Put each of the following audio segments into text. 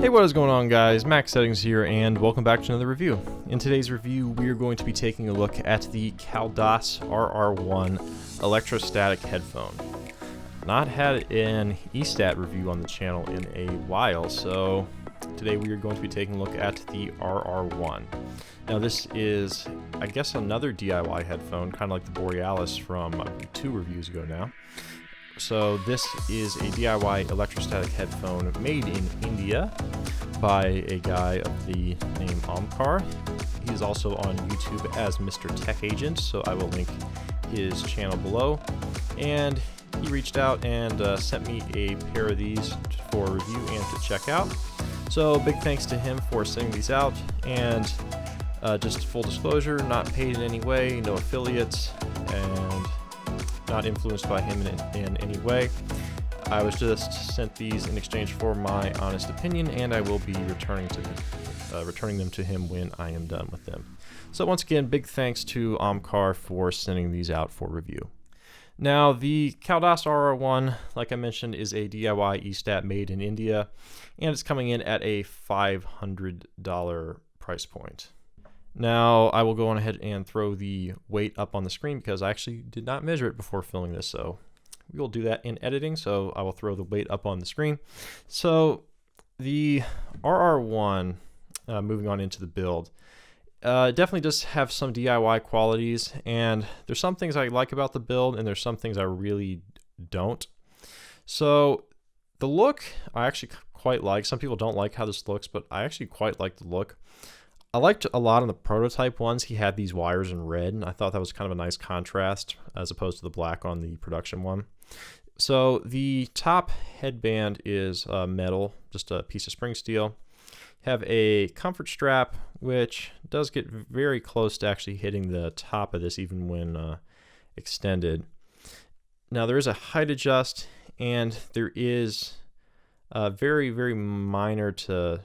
Hey, what is going on, guys? Max Settings here, and welcome back to another review. In today's review, we are going to be taking a look at the Kaldas RR1 Electrostatic headphone. Not had an eStat review on the channel in a while, so today we are going to be taking a look at the RR1. Now this is, I guess, another DIY headphone, kind of like the Borealis from 2 reviews ago now. So this is a DIY electrostatic headphone made in India by a guy of the name Aumkar. He's also on YouTube as Mr. Tech Agent, so I will link his channel below. And he reached out and sent me a pair of these for review and to check out. So big thanks to him for sending these out. And just full disclosure, not paid in any way, no affiliates, and not influenced by him in any way. I was just sent these in exchange for my honest opinion, and I will be returning them to him when I am done with them. So once again, big thanks to Aumkar for sending these out for review. Now, the Kaldas RR1, like I mentioned, is a DIY eStat made in India, and it's coming in at a $500 price point. Now, I will go on ahead and throw the weight up on the screen because I actually did not measure it before filming this, so we will do that in editing, so I will throw the weight up on the screen. So, the RR1, moving on into the build, definitely does have some DIY qualities, and there's some things I like about the build, and there's some things I really don't. So, the look, I actually quite like. Some people don't like how this looks, but I actually quite like the look. I liked a lot on the prototype ones. He had these wires in red, and I thought that was kind of a nice contrast as opposed to the black on the production one. So the top headband is metal, just a piece of spring steel. Have a comfort strap, which does get very close to actually hitting the top of this even when extended. Now there is a height adjust, and there is a very, very minor to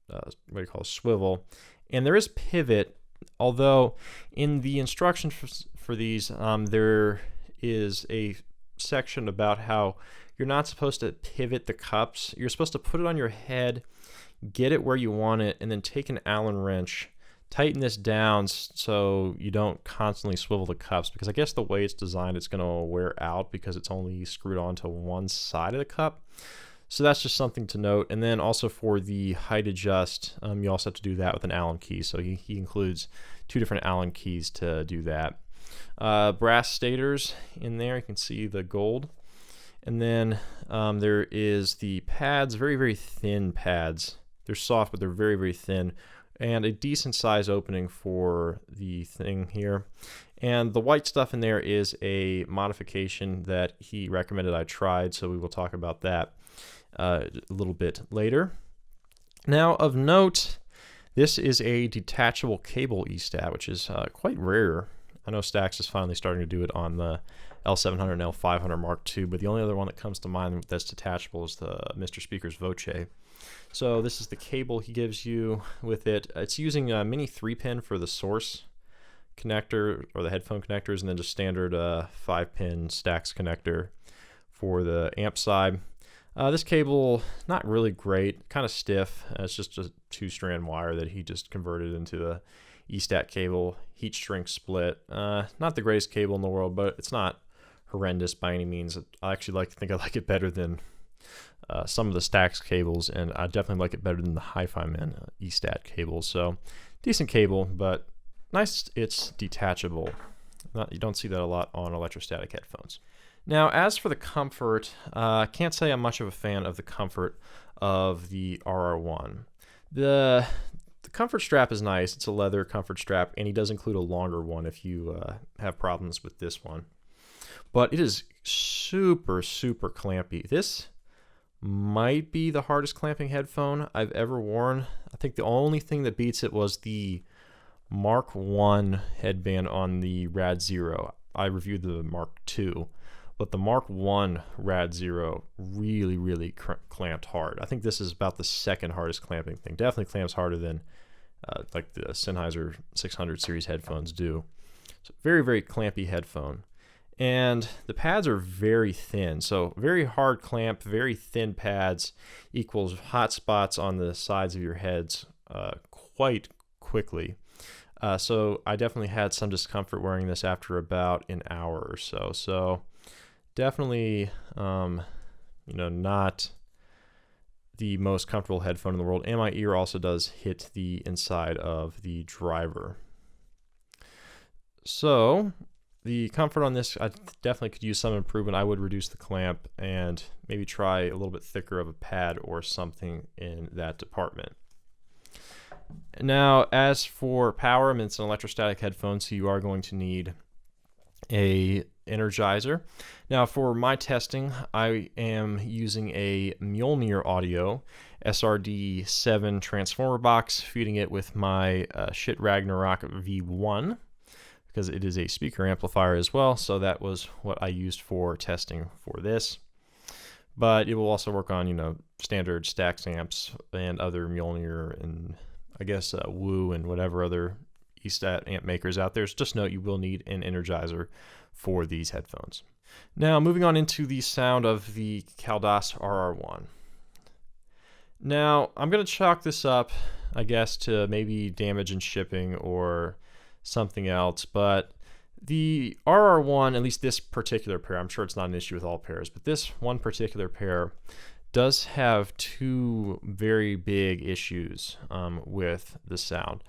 what do you call a swivel. And there is pivot, although in the instructions for these, there is a section about how you're not supposed to pivot the cups. You're supposed to put it on your head, get it where you want it, and then take an Allen wrench, tighten this down so you don't constantly swivel the cups, because I guess the way it's designed, it's going to wear out because it's only screwed onto one side of the cup. So that's just something to note. And then also for the height adjust, you also have to do that with an Allen key. So he includes 2 different Allen keys to do that. Brass stators in there, you can see the gold. And then there is the pads, very, very thin pads. They're soft, but they're very, very thin. And a decent size opening for the thing here. And the white stuff in there is a modification that he recommended I tried, so we will talk about that a little bit later. Now, of note, this is a detachable cable eStat, which is quite rare. I know Stax is finally starting to do it on the L700 and L500 Mark II, but the only other one that comes to mind that's detachable is the Mr. Speaker's Voce. So this is the cable he gives you with it. It's using a mini 3-pin for the source connector or the headphone connectors, and then just standard 5-pin Stax connector for the amp side. This cable, not really great, kind of stiff. It's just a 2-strand wire that he just converted into a eStat cable, heat shrink split. Not the greatest cable in the world, but it's not horrendous by any means. I actually think I like it better than some of the Stax cables, and I definitely like it better than the Hi-Fi Man eStat cables. So decent cable, but nice it's detachable. You don't see that a lot on electrostatic headphones. Now, as for the comfort, I can't say I'm much of a fan of the comfort of the RR1. The comfort strap is nice. It's a leather comfort strap, and he does include a longer one if you have problems with this one. But it is super, super clampy. This might be the hardest clamping headphone I've ever worn. I think the only thing that beats it was the Mark I headband on the Rad Zero. I reviewed the Mark II. But the Mark I Rad Zero really, really clamped hard. I think this is about the second hardest clamping thing. Definitely clamps harder than like the Sennheiser 600 series headphones do. So very, very clampy headphone. And the pads are very thin, so very hard clamp, very thin pads equals hot spots on the sides of your heads quite quickly. So I definitely had some discomfort wearing this after about an hour or so. So definitely, not the most comfortable headphone in the world. And my ear also does hit the inside of the driver. So the comfort on this, I definitely could use some improvement. I would reduce the clamp and maybe try a little bit thicker of a pad or something in that department. Now, as for power, it's an electrostatic headphone, so you are going to need a energizer. Now, for my testing, I am using a Mjolnir Audio SRD7 transformer box, feeding it with my Shit Ragnarok V1, because it is a speaker amplifier as well, so that was what I used for testing for this. But it will also work on, standard Stax amps and other Mjolnir and I guess Woo and whatever other E-stat amp makers out there. So just note you will need an energizer for these headphones. Now moving on into the sound of the Kaldas RR1. Now I'm going to chalk this up, I guess, to maybe damage in shipping or something else, but the RR1, at least this particular pair, I'm sure it's not an issue with all pairs, but this one particular pair does have two very big issues with the sound.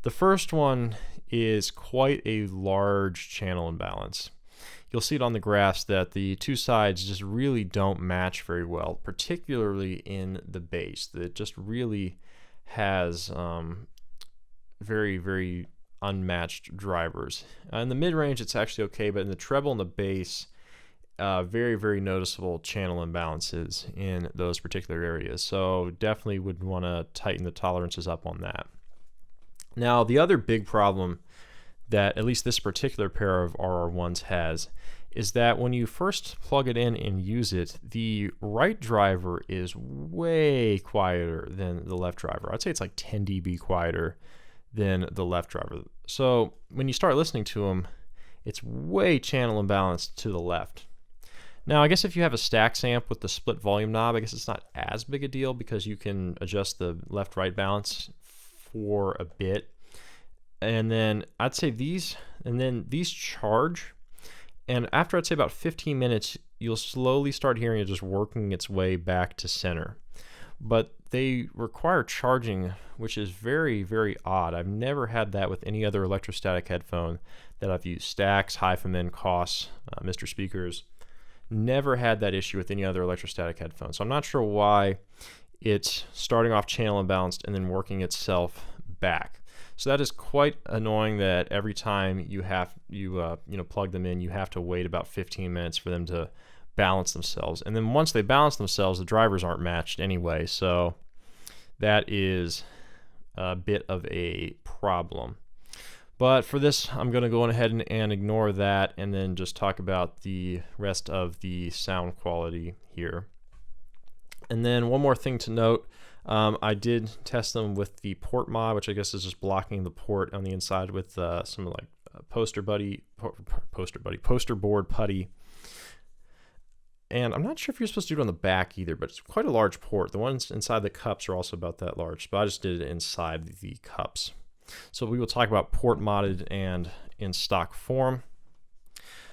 The first one is quite a large channel imbalance. You'll see it on the graphs that the two sides just really don't match very well, particularly in the bass. It just really has very, very unmatched drivers. In the mid-range, it's actually okay, but in the treble and the bass, very, very noticeable channel imbalances in those particular areas. So definitely would want to tighten the tolerances up on that. Now, the other big problem that at least this particular pair of RR1s has is that when you first plug it in and use it, the right driver is way quieter than the left driver. I'd say it's like 10 dB quieter than the left driver. So when you start listening to them, it's way channel imbalanced to the left. Now, I guess if you have a Stax amp with the split volume knob, I guess it's not as big a deal because you can adjust the left-right balance for a bit. And then I'd say these charge, and after I'd say about 15 minutes, you'll slowly start hearing it just working its way back to center. But they require charging, which is very, very odd. I've never had that with any other electrostatic headphone that I've used. Stax, HiFiMan, Koss, Mr. Speakers. Never had that issue with any other electrostatic headphone. So I'm not sure why it's starting off channel imbalanced and then working itself back. So that is quite annoying that every time you plug them in, you have to wait about 15 minutes for them to balance themselves. And then once they balance themselves, the drivers aren't matched anyway. So that is a bit of a problem. But for this, I'm going to go ahead and ignore that and then just talk about the rest of the sound quality here. And then one more thing to note, I did test them with the port mod, which I guess is just blocking the port on the inside with some like poster board putty. And I'm not sure if you're supposed to do it on the back either, but it's quite a large port. The ones inside the cups are also about that large, but I just did it inside the cups. So we will talk about port modded and in stock form.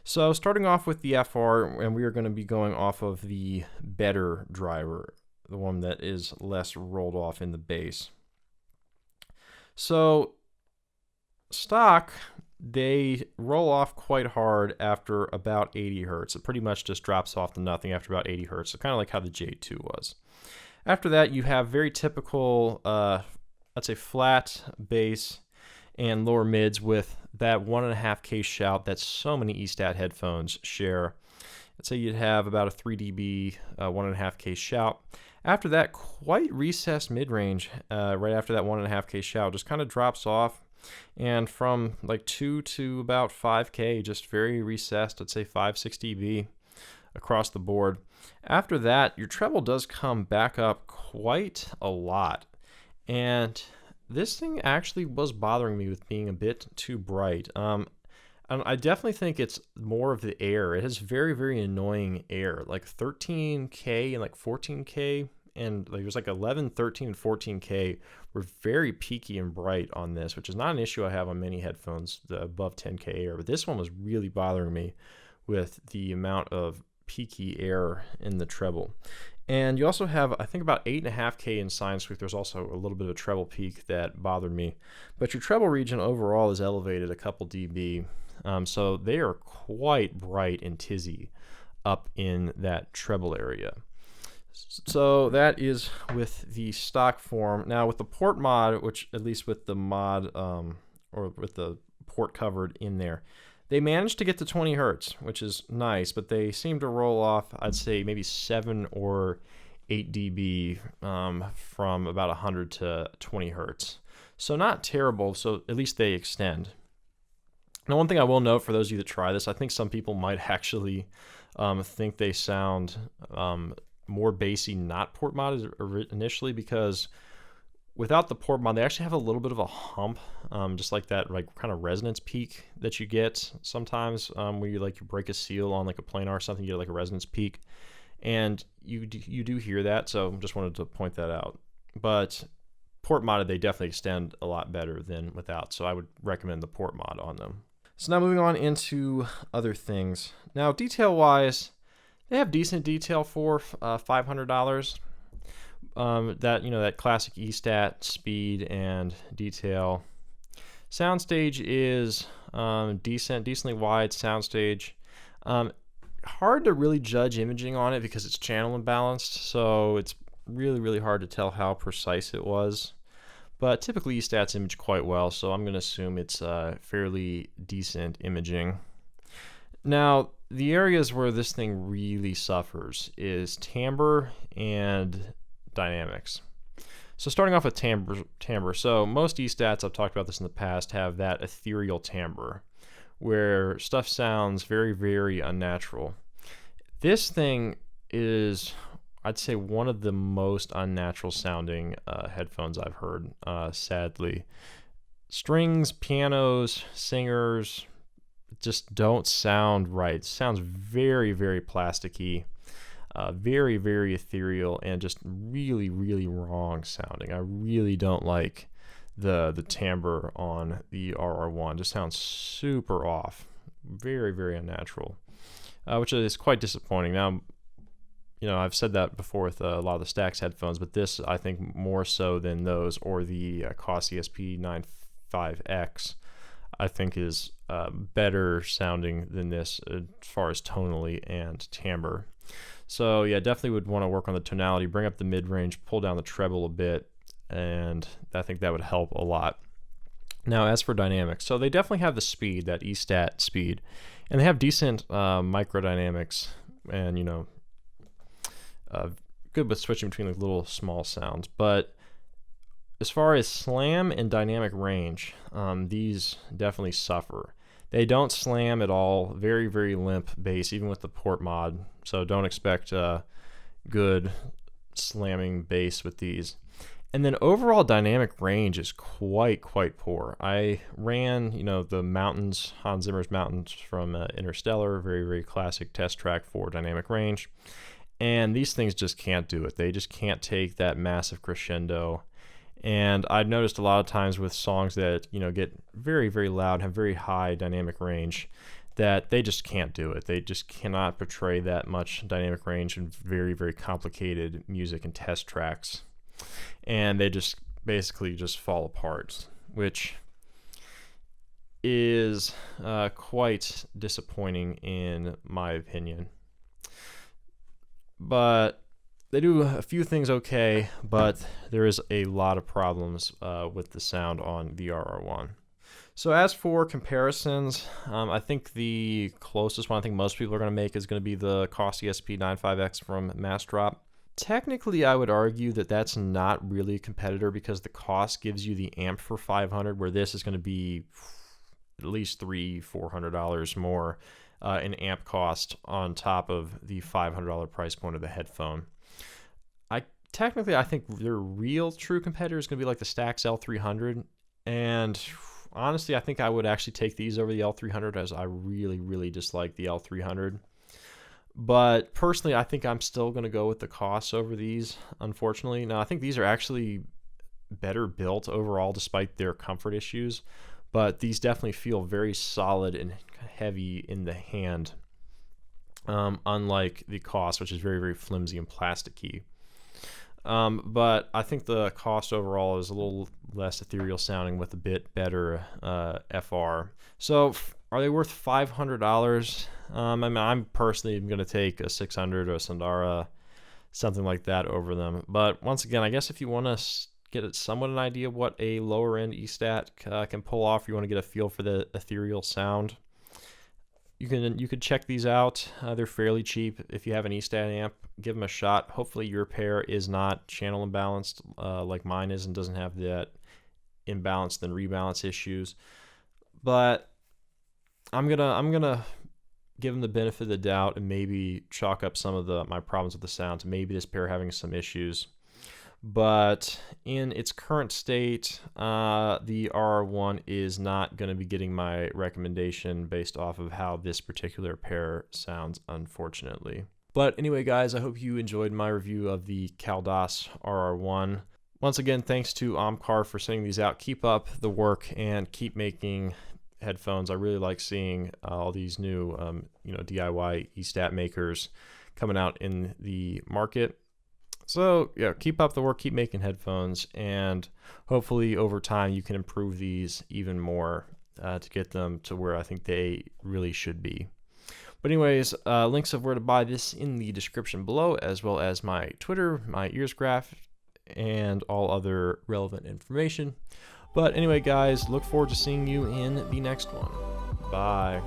So starting off with the FR, and we are going to be going off of the better driver, the one that is less rolled off in the bass. So stock, they roll off quite hard after about 80 hertz. It pretty much just drops off to nothing after about 80 hertz. So kind of like how the J2 was. After that, you have very typical, I'd say flat bass and lower mids with that 1.5K shout that so many E-stat headphones share. I'd say you'd have about a 3 dB 1.5K shout. After that, quite recessed mid-range right after that 1.5K shout just kind of drops off, and from like 2 to about 5K, just very recessed, I'd say 5-6 dB across the board. After that, your treble does come back up quite a lot. And this thing actually was bothering me with being a bit too bright. I definitely think it's more of the air. It has very, very annoying air, like 13K and like 14K. And like, there's like 11, 13, and 14K were very peaky and bright on this, which is not an issue I have on many headphones, the above 10K air. But this one was really bothering me with the amount of peaky air in the treble. And you also have, I think, about 8.5K in sine sweep. There's also a little bit of a treble peak that bothered me. But your treble region overall is elevated a couple dB. So they are quite bright and tizzy up in that treble area. So that is with the stock form. Now with the port mod, which at least with the mod or with the port covered in there, they managed to get to 20 hertz, which is nice, but they seem to roll off, I'd say maybe 7 or 8 dB from about 100 to 20 hertz. So not terrible, so at least they extend. Now, one thing I will note for those of you that try this, I think some people might actually think they sound more bassy, not port modded initially, because without the port mod, they actually have a little bit of a hump, just like that, like kind of resonance peak that you get sometimes where you break a seal on like a planar or something, you get like a resonance peak, and you do hear that. So just wanted to point that out. But port modded, they definitely extend a lot better than without. So I would recommend the port mod on them. So now moving on into other things. Now detail wise, they have decent detail for $500. That classic E-stat speed and detail. Soundstage is decently wide soundstage. Hard to really judge imaging on it because it's channel imbalanced, so it's really hard to tell how precise it was. But typically E-stats image quite well, so I'm going to assume it's fairly decent imaging. Now, the areas where this thing really suffers is timbre and dynamics. So starting off with timbre. So most E-stats, I've talked about this in the past, have that ethereal timbre where stuff sounds very unnatural. This thing is, I'd say, one of the most unnatural sounding headphones I've heard, sadly. Strings, pianos, singers just don't sound right. It sounds very plasticky. Very ethereal and just really wrong sounding. I really don't like the timbre on the RR1. Just sounds super off, very unnatural, which is quite disappointing. Now, I've said that before with a lot of the Stax headphones, but this, I think, more so than those or the Koss ESP 95X, I think is better sounding than this as far as tonally and timbre. So yeah, definitely would want to work on the tonality, bring up the mid-range, pull down the treble a bit, and I think that would help a lot. Now, as for dynamics, so they definitely have the speed, that E-stat speed, and they have decent microdynamics, and good with switching between like little small sounds. But as far as slam and dynamic range, these definitely suffer. They don't slam at all. Very limp bass, even with the port mod. So don't expect good slamming bass with these. And then overall dynamic range is quite poor. I ran, the Mountains, Hans Zimmer's Mountains from Interstellar, very classic test track for dynamic range. And these things just can't do it. They just can't take that massive crescendo. And I've noticed a lot of times with songs that, get very loud, have very high dynamic range, that they just can't do it. They just cannot portray that much dynamic range in very complicated music and test tracks. And they just basically just fall apart, which is quite disappointing in my opinion. But they do a few things okay, but there is a lot of problems with the sound on the RR1. So as for comparisons, I think the closest one I think most people are going to make is going to be the Koss ESP 95X from Massdrop. Technically, I would argue that that's not really a competitor because the Koss gives you the amp for $500, where this is going to be at least $300-400 more in amp cost on top of the $500 price point of the headphone. I think their real true competitor is going to be like the Stax L300, and honestly, I think I would actually take these over the L300, as I really dislike the L300. But personally, I think I'm still going to go with the costs over these, unfortunately. Now, I think these are actually better built overall despite their comfort issues, but these definitely feel very solid and heavy in the hand, unlike the cost, which is very flimsy and plasticky. But I think the cost overall is a little less ethereal sounding with a bit better FR. So are they worth $500? I mean, I'm personally going to take a 600 or a Sandara, something like that over them. But once again, I guess if you want to get somewhat an idea of what a lower end E-Stat can pull off, you want to get a feel for the ethereal sound, you could check these out. They're fairly cheap. If you have an E-Stat amp, give them a shot. Hopefully your pair is not channel imbalanced like mine is, and doesn't have that imbalanced and rebalance issues. But I'm gonna give them the benefit of the doubt and maybe chalk up some of my problems with the sound to maybe this pair having some issues. But in its current state, the RR1 is not going to be getting my recommendation based off of how this particular pair sounds, unfortunately. But anyway, guys, I hope you enjoyed my review of the Kaldas RR1. Once again, thanks to Aumkar for sending these out. Keep up the work and keep making headphones. I really like seeing all these new DIY E-Stat makers coming out in the market. So yeah, keep up the work, keep making headphones, and hopefully over time you can improve these even more to get them to where I think they really should be. But anyways, links of where to buy this in the description below, as well as my Twitter, my ears graph, and all other relevant information. But anyway, guys, look forward to seeing you in the next one. Bye.